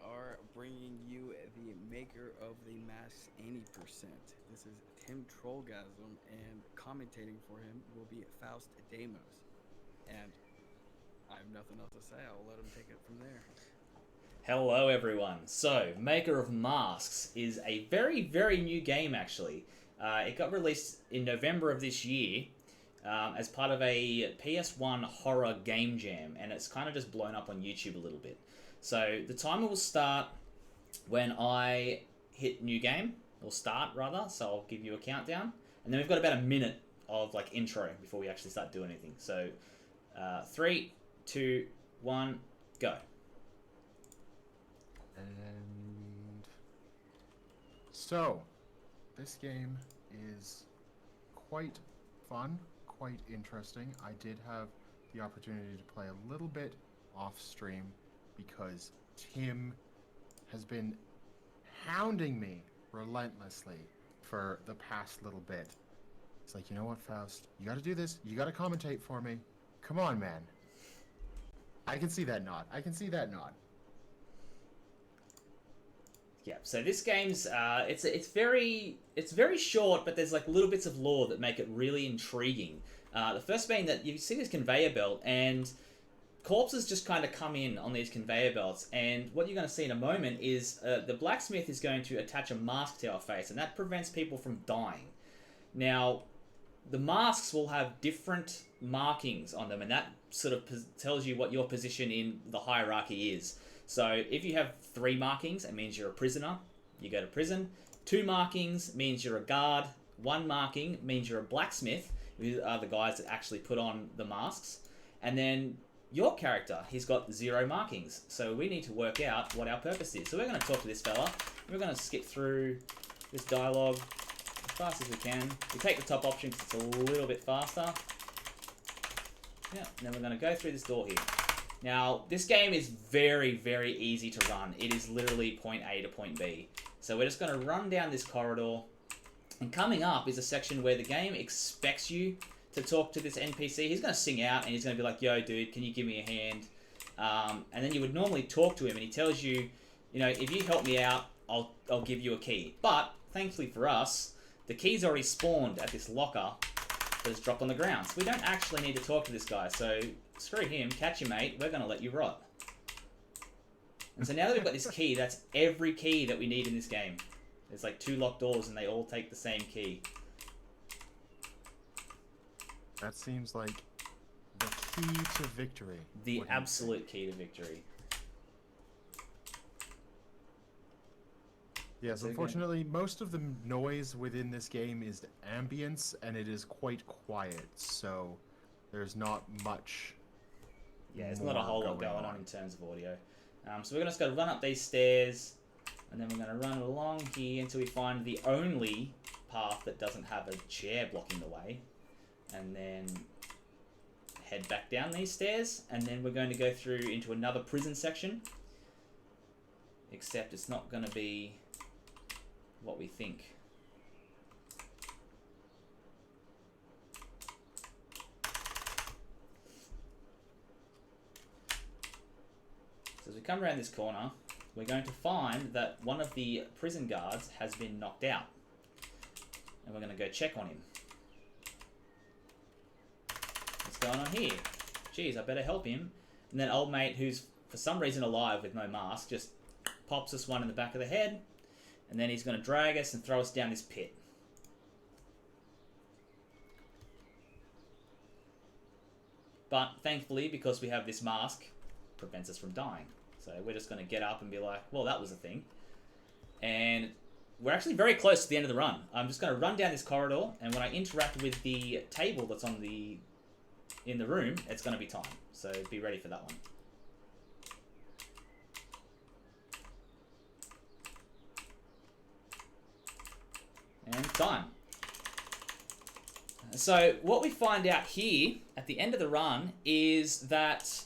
are bringing you the maker of the masks 80%. This is Tim Trollgasm, and commentating for him will be Faust Damos. And I have nothing else to say. I'll let him take it from there. Hello, everyone. So, Maker of Masks is a very, very new game, actually. It got released in November of this year as part of a PS1 horror game jam, and it's kind of just blown up on YouTube a little bit. So, the timer will start when I hit new game, or start rather, so I'll give you a countdown. And then we've got about a minute of like intro before we actually start doing anything. So, 3, 2, 1, go. And so, this game is quite fun, quite interesting. I did have the opportunity to play a little bit off stream because Tim has been hounding me relentlessly for the past little bit. It's like, you know what, Faust? You gotta do this. You gotta commentate for me. Come on, man. I can see that nod. I can see that nod. Yeah, so this game's it's very short, but there's like little bits of lore that make it really intriguing. The first being that you see this conveyor belt, and corpses just kind of come in on these conveyor belts, and what you're going to see in a moment is the blacksmith is going to attach a mask to our face, and that prevents people from dying. Now, the masks will have different markings on them, and that sort of tells you what your position in the hierarchy is. So if you have 3 markings, it means you're a prisoner. You go to prison. 2 markings means you're a guard. 1 marking means you're a blacksmith. These are the guys that actually put on the masks. And then your character, he's got 0 markings. So we need to work out what our purpose is. So we're going to talk to this fella. We're going to skip through this dialogue as fast as we can. We take the top option because it's a little bit faster. Yeah, and then we're going to go through this door here. Now, this game is very, very easy to run. It is literally point A to point B. So we're just going to run down this corridor. And coming up is a section where the game expects you to talk to this NPC. He's going to sing out and he's going to be like, yo, dude, can you give me a hand? And then you would normally talk to him and he tells you, you know, if you help me out, I'll give you a key. But, thankfully for us, the key's already spawned at this locker that is dropped on the ground. So we don't actually need to talk to this guy. So screw him, catch your mate, we're going to let you rot. And so now that we've got this key, that's every key that we need in this game. There's like 2 locked doors and they all take the same key. That seems like the key to victory. The absolute key to victory. Yes, unfortunately, most of the noise within this game is ambience, and it is quite quiet, so there's not much. Yeah, there's not a whole lot going on in terms of audio. So we're just going to run up these stairs, and then we're going to run along here until we find the only path that doesn't have a chair blocking the way. And then head back down these stairs, and then we're going to go through into another prison section. Except it's not going to be what we think. So as we come around this corner, we're going to find that one of the prison guards has been knocked out. And we're going to go check on him. What's going on here? Geez, I better help him. And then old mate, who's for some reason alive with no mask, just pops us one in the back of the head. And then he's going to drag us and throw us down this pit. But thankfully, because we have this mask, prevents us from dying. So we're just going to get up and be like, well, that was a thing. And we're actually very close to the end of the run. I'm just going to run down this corridor, and when I interact with the table that's on in the room, it's going to be time. So be ready for that one. And time. So what we find out here at the end of the run is that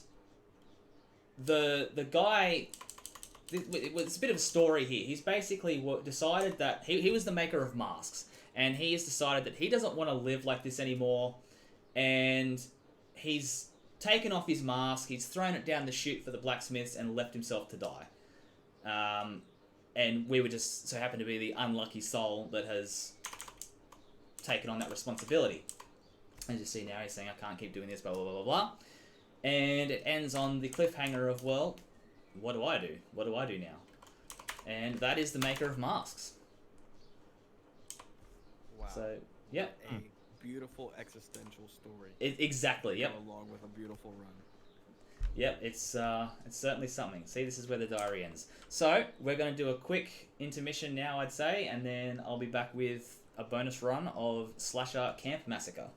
the guy, it's a bit of a story here. He's basically decided that he was the maker of masks, and he has decided that he doesn't want to live like this anymore, and he's taken off his mask, he's thrown it down the chute for the blacksmiths and left himself to die. And we were just so happen to be the unlucky soul that has taken on that responsibility. As you see now, he's saying, I can't keep doing this, blah, blah, blah, blah, blah. And it ends on the cliffhanger of, well, what do I do? What do I do now? And that is the maker of masks. Wow. So, yeah. A beautiful existential story. Exactly, yep. Along with a beautiful run. Yep, it's certainly something. See, this is where the diary ends. So, we're going to do a quick intermission now, I'd say, and then I'll be back with a bonus run of Slasher Camp Massacre.